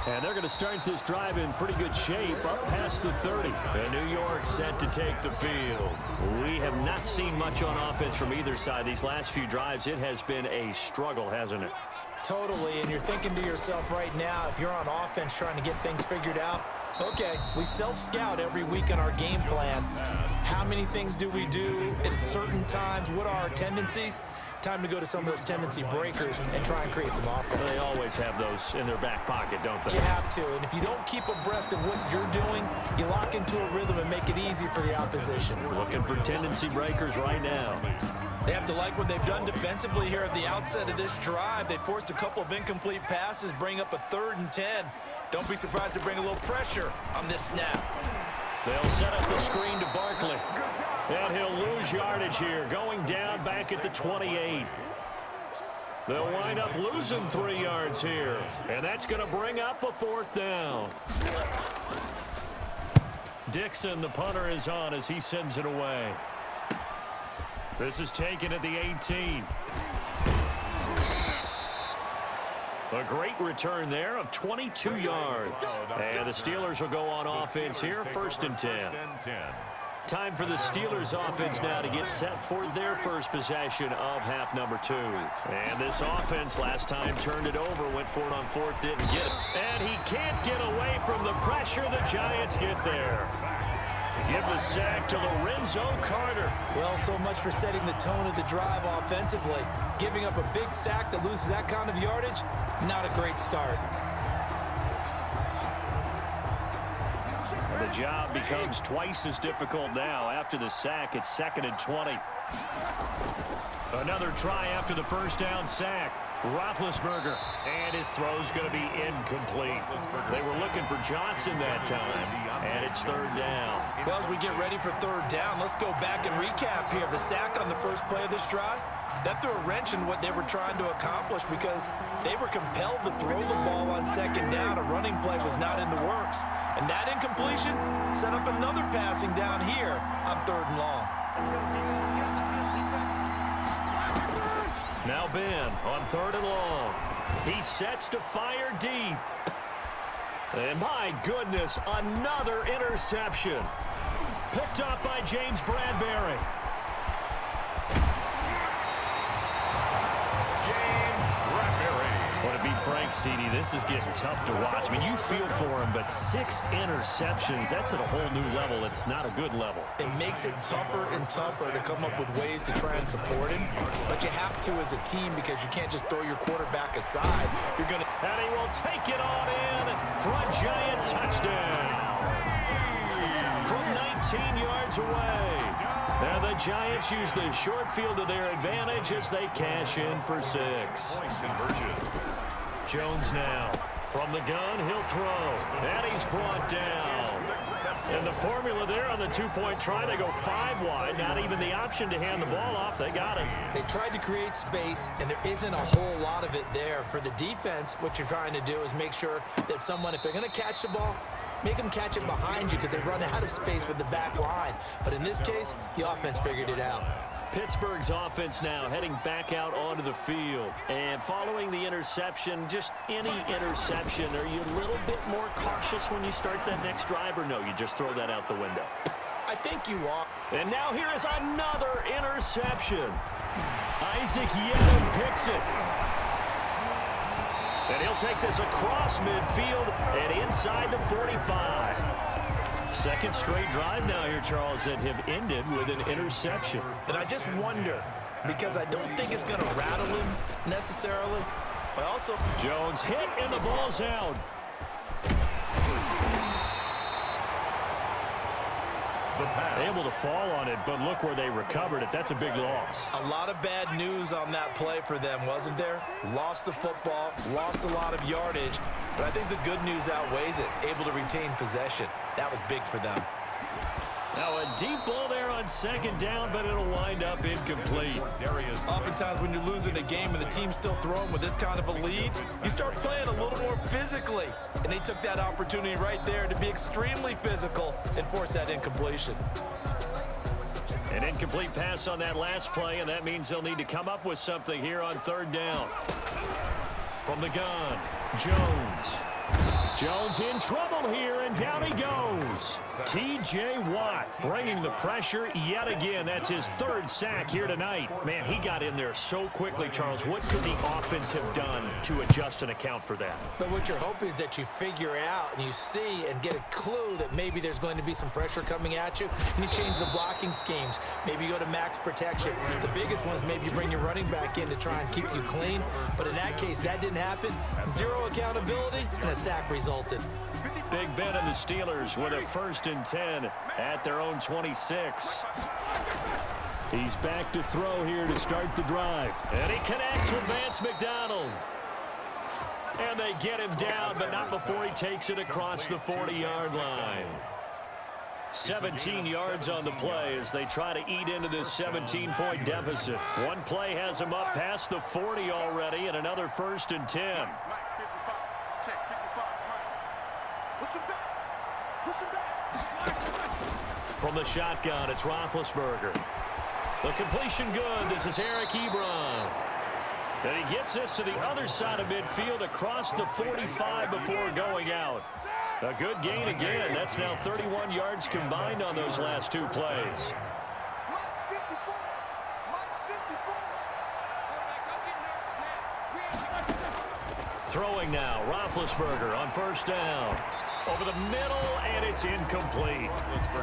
And they're going to start this drive in pretty good shape, up past the 30. And New York set to take the field. We have not seen much on offense from either side. These last few drives, it has been a struggle, hasn't it? Totally, and you're thinking to yourself right now, if you're on offense trying to get things figured out, okay, we self-scout every week in our game plan. How many things do we do at certain times? What are our tendencies? Time to go to some of those tendency breakers and try and create some offense. They always have those in their back pocket, don't they? You have to, and if you don't keep abreast of what you're doing, you lock into a rhythm and make it easy for the opposition. Looking for tendency breakers right now. They have to like what they've done defensively here at the outset of this drive. They forced a couple of incomplete passes, bring up a 3rd and 10. Don't be surprised to bring a little pressure on this snap. They'll set up the screen to Barkley. And he'll lose yardage here, going down back at the 28. They'll wind up losing 3 yards here. And that's going to bring up a 4th down. Dixon, the punter, is on as he sends it away. This is taken at the 18. A great return there of 22 yards. And the Steelers will go on offense here, 1st and 10. Time for the Steelers offense now to get set for their first possession of half number 2. And this offense last time turned it over, went for it on 4th, didn't get it. And he can't get away from the pressure. The Giants get there. Give the sack to Lorenzo Carter. Well, so much for setting the tone of the drive offensively. Giving up a big sack that loses that kind of yardage, not a great start. The job becomes twice as difficult now. After the sack, it's 2nd and 20. Another try after the 1st down sack. Roethlisberger, and his throw's going to be incomplete. They were looking for Johnson that time, and it's 3rd down. Well, as we get ready for 3rd down, let's go back and recap here. The sack on the first play of this drive, that threw a wrench in what they were trying to accomplish because they were compelled to throw the ball on 2nd down. A running play was not in the works. And that incompletion set up another passing down here on 3rd and long. Now Ben on 3rd and long. He sets to fire deep. And my goodness, another interception. Picked up by James Bradbury. To be frank, CD, this is getting tough to watch. I mean, you feel for him, but 6 interceptions, that's at a whole new level. It's not a good level. It makes it tougher and tougher to come up with ways to try and support him, but you have to as a team because you can't just throw your quarterback aside. You're going to... And he will take it on in for a giant touchdown from 19 yards away. Now the Giants use the short field to their advantage as they cash in for 6. Jones now from the gun, he'll throw, and he's brought down. And the formula there on the two-point try, they go 5 wide. Not even the option to hand the ball off. They got it. They tried to create space, and there isn't a whole lot of it there. For the defense, what you're trying to do is make sure that someone, if they're going to catch the ball, make them catch it behind you because they run out of space with the back line. But in this case, the offense figured it out. Pittsburgh's offense now heading back out onto the field. And following the interception, just any interception, are you a little bit more cautious when you start that next drive, or no, you just throw that out the window? I think you are. And now here is another interception. Isaac Yedem picks it. And he'll take this across midfield and inside the 45. Second straight drive now here, Charles, that have ended with an interception. And I just wonder, because I don't think it's going to rattle him necessarily, but also... Jones hit and the ball's out. Able to fall on it, but look where they recovered it. That's a big loss. A lot of bad news on that play for them, wasn't there? Lost the football, lost a lot of yardage, but I think the good news outweighs it. Able to retain possession. That was big for them. Now a deep ball there on second down, but it'll wind up incomplete. Oftentimes when you're losing a game and the team's still throwing with this kind of a lead, you start playing a little more physically. And they took that opportunity right there to be extremely physical and force that incompletion. An incomplete pass on that last play, and that means they'll need to come up with something here on third down. From the gun, Jones. Jones in trouble here, and down he goes. T.J. Watt bringing the pressure yet again. That's his third sack here tonight. Man, he got in there so quickly, Charles. What could the offense have done to adjust and account for that? But what you're hoping is that you figure out and you see and get a clue that maybe there's going to be some pressure coming at you, and you change the blocking schemes. Maybe you go to max protection. The biggest one is maybe you bring your running back in to try and keep you clean. But in that case, that didn't happen. Zero accountability, and a sack resulted. Big Ben and the Steelers with a 1st and 10 at their own 26. He's back to throw here to start the drive. And he connects with Vance McDonald. And they get him down, but not before he takes it across the 40-yard line. 17 yards on the play as they try to eat into this 17-point deficit. One play has them up past the 40 already, and another 1st and 10. From the shotgun, it's Roethlisberger. The completion good. This is Eric Ebron. And he gets this to the other side of midfield across the 45 before going out. A good gain again. That's now 31 yards combined on those last two plays. Throwing now, Roethlisberger on 1st down. Over the middle, and it's incomplete.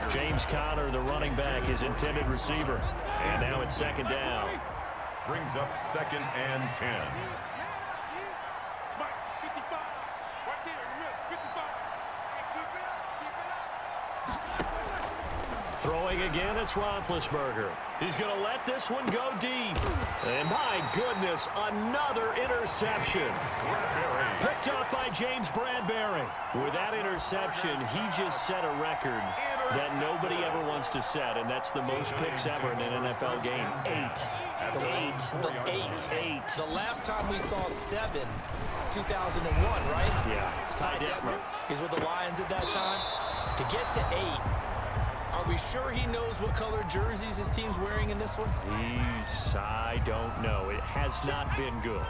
James Conner, the running back, his intended receiver. And now it's 2nd down. Brings up 2nd and 10. Throwing again, it's Roethlisberger. He's going to let this one go deep. And my goodness, another interception. Picked up by James Bradbury. With that interception, he just set a record that nobody ever wants to set, and that's the most picks ever in an NFL game. 8. The last time we saw 7, 2001, right? Yeah. It's Ty Detmer. He's with the Lions at that time. To get to 8, are we sure he knows what color jerseys his team's wearing in this one? I don't know. It has not been good.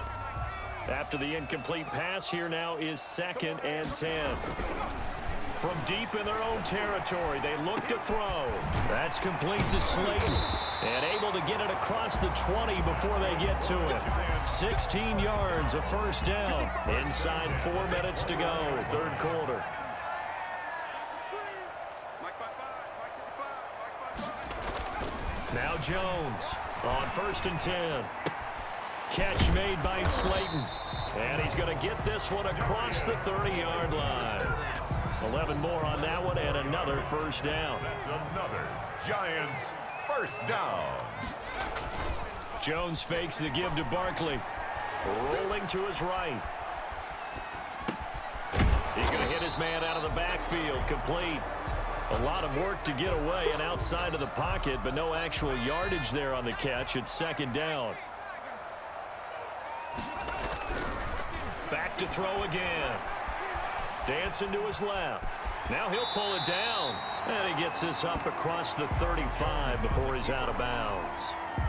After the incomplete pass, here now is 2nd and 10. From deep in their own territory, they look to throw. That's complete to Slayton. And able to get it across the 20 before they get to it. 16 yards, a 1st down. Inside 4 minutes to go, 3rd quarter. Now Jones on 1st and 10. Catch made by Slayton. And he's going to get this one across the 30-yard line. 11 more on that one and another 1st down. That's another Giants 1st down. Jones fakes the give to Barkley. Rolling to his right. He's going to hit his man out of the backfield. Complete. A lot of work to get away and outside of the pocket, but no actual yardage there on the catch. It's second down. Back to throw again. Dancing to his left. Now he'll pull it down. And he gets this up across the 35 before he's out of bounds.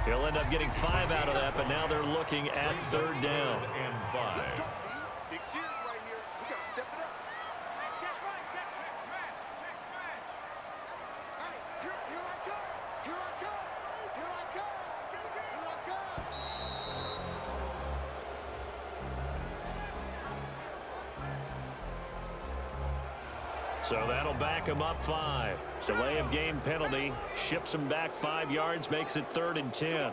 He'll end up getting 5 out of that, but now they're looking at third down. And 5. So that'll back him up 5. Delay of game penalty. Ships him back 5 yards. Makes it 3rd and 10.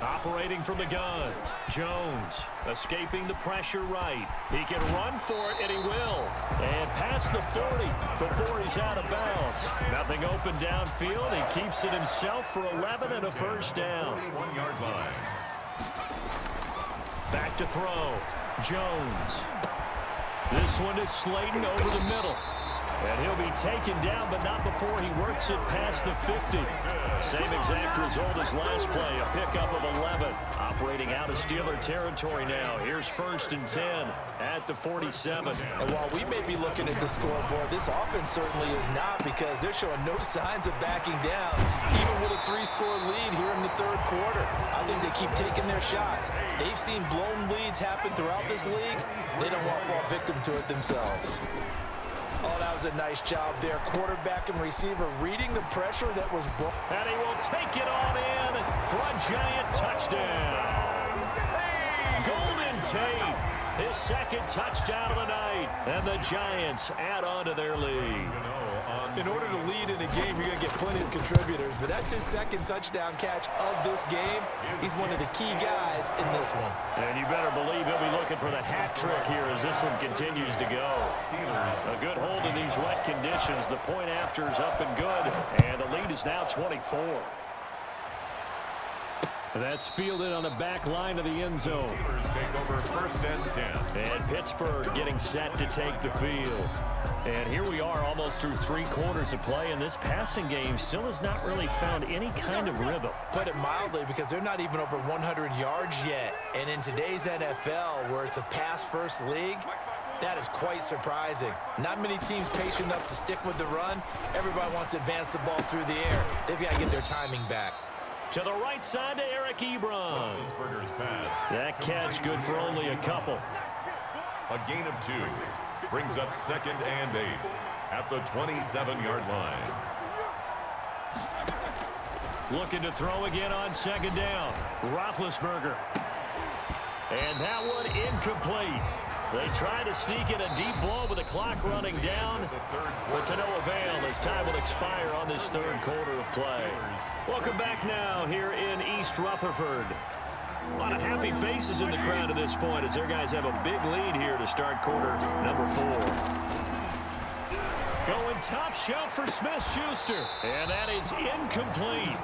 Operating from the gun. Jones escaping the pressure right. He can run for it, and he will. And past the 40 before he's out of bounds. Nothing open downfield. He keeps it himself for 11 and a first down. 1-yard line. Back to throw. Jones. This one is Slayton over the middle. And he'll be taken down, but not before he works it past the 50. Same exact result as last play, a pickup of 11. Operating out of Steeler territory now. Here's 1st and 10 at the 47. And while we may be looking at the scoreboard, this offense certainly is not, because they're showing no signs of backing down, even with a 3-score lead here in the 3rd quarter. I think they keep taking their shots. They've seen blown leads happen throughout this league. They don't want to fall victim to it themselves. Oh, that was a nice job there. Quarterback and receiver reading the pressure that was brought. And he will take it on in for a giant touchdown. Golden Tate, his 2nd touchdown of the night. And the Giants add on to their lead. In order to lead in a game, you're going to get plenty of contributors, but that's his 2nd touchdown catch of this game. He's one of the key guys in this one. And you better believe he'll be looking for the hat trick here as this one continues to go. A good hold in these wet conditions. The point after is up and good, and the lead is now 24. That's fielded on the back line of the end zone. Steelers take over 1st and 10. And Pittsburgh getting set to take the field. And here we are almost through 3 quarters of play, and this passing game still has not really found any kind of rhythm. Put it mildly, because they're not even over 100 yards yet. And in today's NFL, where it's a pass-first league, that is quite surprising. Not many teams patient enough to stick with the run. Everybody wants to advance the ball through the air. They've got to get their timing back. To the right side to Eric Ebron. Pass. That catch good for only a couple. A gain of 2. Brings up 2nd and 8 at the 27-yard line. Looking to throw again on 2nd down. Roethlisberger. And that one incomplete. They try to sneak in a deep ball with the clock running down, but to no avail as time will expire on this 3rd quarter of play. Welcome back now here in East Rutherford. A lot of happy faces in the crowd at this point as their guys have a big lead here to start quarter number 4. Going top shelf for Smith-Schuster, and that is incomplete.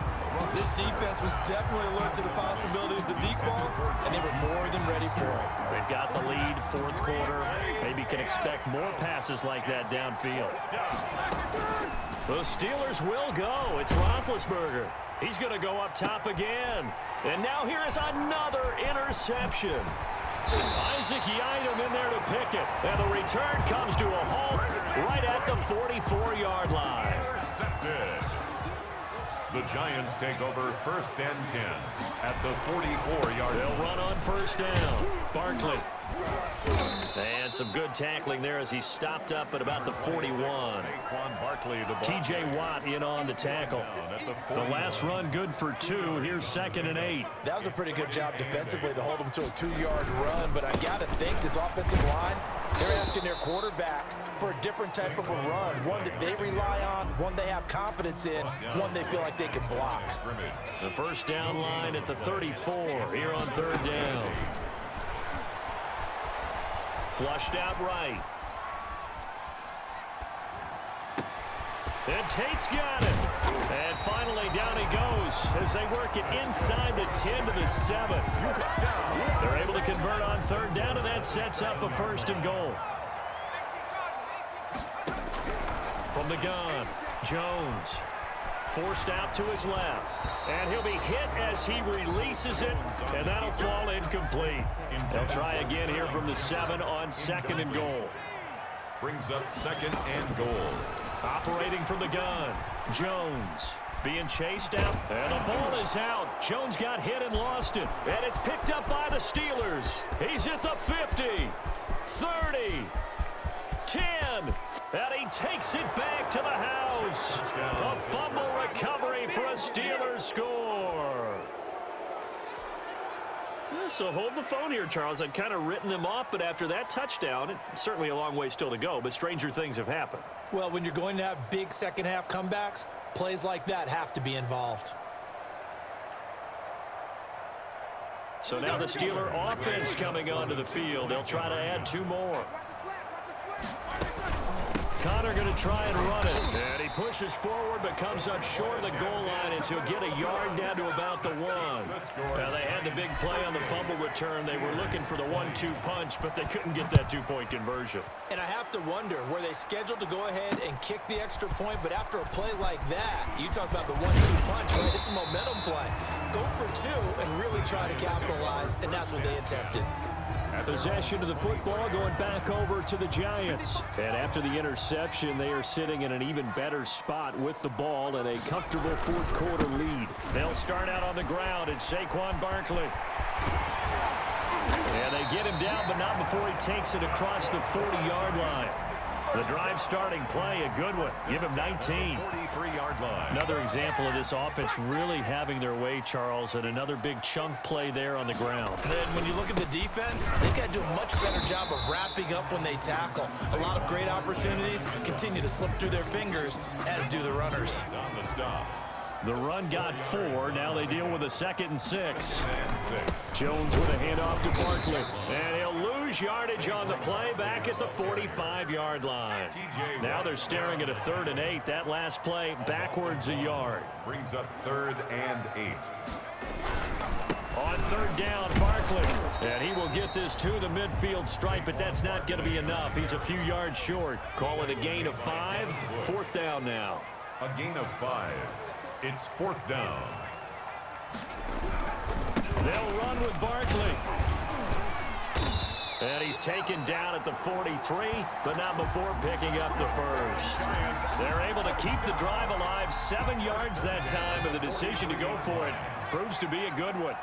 This defense was definitely alert to the possibility of the deep ball, and they were more than ready for it. They've got the lead, 4th quarter. Maybe can expect more passes like that downfield. The Steelers will go. It's Roethlisberger. He's going to go up top again. And now here is another interception. Isaac Yiadom in there to pick it. And the return comes to a halt right at the 44-yard line. Intercepted. The Giants take over 1st and 10 at the 44-yard line. They'll run on 1st down. Barkley. And some good tackling there as he stopped up at about the 41. T.J. Watt in on the tackle. The last run good for 2. Here's 2nd and 8. That was a pretty good job defensively to hold them to a 2-yard run, but I got to think this offensive line, they're asking their quarterback for a different type of a run, one that they rely on, one they have confidence in, one they feel like they can block. The 1st down line at the 34 here on 3rd down. Flushed out right. And Tate's got it. And finally down he goes as they work it inside the 10 to the 7. They're able to convert on 3rd down, and that sets up a 1st and goal. From the gun, Jones. Forced out to his left. And he'll be hit as he releases it, and that'll fall incomplete. They'll try again here from the 7 on 2nd and goal. Brings up 2nd and goal. Operating from the gun, Jones. Being chased out, and the ball is out. Jones got hit and lost it, and it's picked up by the Steelers. He's at the 50, 30, 10, and he takes it back to the house. A fumble recovery for a Steelers score. So hold the phone here, Charles. I'd kind of written them off, but after that touchdown, it's certainly a long way still to go, but stranger things have happened. Well, when you're going to have big second-half comebacks, plays like that have to be involved. So now the Steeler offense coming onto the field. They'll try to add 2 more. Connor going to try and run it. And he pushes forward but comes up short of the goal line as he'll get a yard down to about the 1. Now they had the big play on the fumble return. They were looking for the 1-2 punch, but they couldn't get that 2-point conversion. And I have to wonder, were they scheduled to go ahead and kick the extra point, but after a play like that, you talk about the 1-2 punch, right? It's a momentum play. Go for 2 and really try to capitalize, and that's what they attempted. Possession of the football going back over to the Giants. And after the interception, they are sitting in an even better spot with the ball and a comfortable 4th quarter lead. They'll start out on the ground. It's Saquon Barkley. And they get him down, but not before he takes it across the 40-yard line. The drive starting play, a good one. Give him 19. 43-yard line. Another example of this offense really having their way, Charles, and another big chunk play there on the ground. And then when you look at the defense, they've got to do a much better job of wrapping up when they tackle. A lot of great opportunities continue to slip through their fingers, as do the runners. On the stop. The run got 4. Now they deal with a 2nd and 6. Jones with a handoff to Barkley. And he'll lose yardage on the play back at the 45-yard line. Now they're staring at a 3rd and 8. That last play backwards a yard. Brings up 3rd and 8. On 3rd down, Barkley. And he will get this to the midfield stripe, but that's not going to be enough. He's a few yards short. Call it a gain of 5. 4th down now. A gain of 5. It's 4th down. They'll run with Barkley. And he's taken down at the 43, but not before picking up the 1st. They're able to keep the drive alive. 7 yards that time, and the decision to go for it proves to be a good one.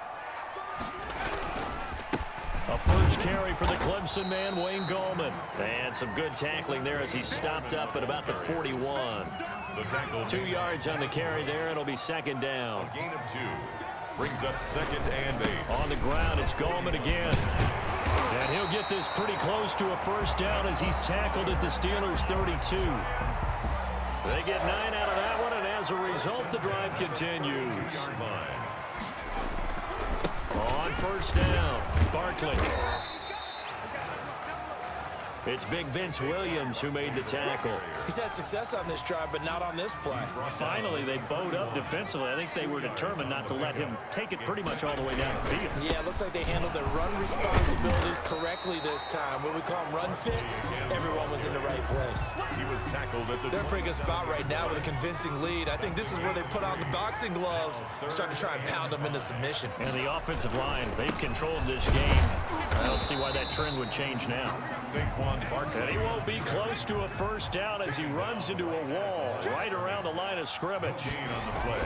A first carry for the Clemson man, Wayne Gallman. And some good tackling there as he stopped up at about the 41. 2 yards on the carry there. It'll be 2nd down. A gain of 2. Brings up 2nd and 8. On the ground, it's Gallman again. And he'll get this pretty close to a 1st down as he's tackled at the Steelers' 32. They get 9 out of that one, and as a result, the drive continues. On 1st down, Barkley. It's big Vince Williams who made the tackle. He's had success on this drive, but not on this play. Finally, they bowed up defensively. I think they were determined not to let him take it pretty much all the way down the field. Yeah, it looks like they handled their run responsibilities correctly this time. What we call them run fits, everyone was in the right place. He was tackled at the... They're in a pretty good spot right now with a convincing lead. I think this is where they put on the boxing gloves, start to try and pound them into submission. And the offensive line, they've controlled this game. I don't see why that trend would change now. Saquon Barkley. And he won't be close to a 1st down as he runs into a wall right around the line of scrimmage. Gain on the play.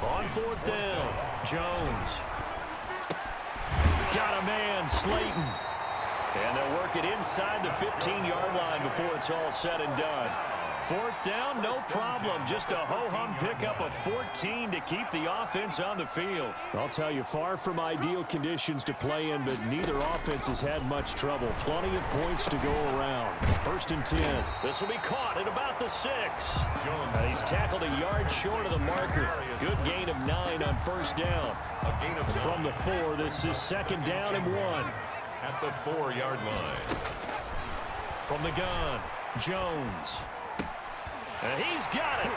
On 4th down, Jones. Got a man, Slayton. And they'll work it inside the 15-yard line before it's all said and done. 4th down, no problem. Just a ho-hum pickup of 14 to keep the offense on the field. I'll tell you, far from ideal conditions to play in, but neither offense has had much trouble. Plenty of points to go around. 1st and 10. This will be caught at about the 6. And he's tackled a yard short of the marker. Good gain of 9 on 1st down. A gain of 9. From the 4, this is 2nd down and 1. At the 4-yard line. From the gun, Jones. And he's got it.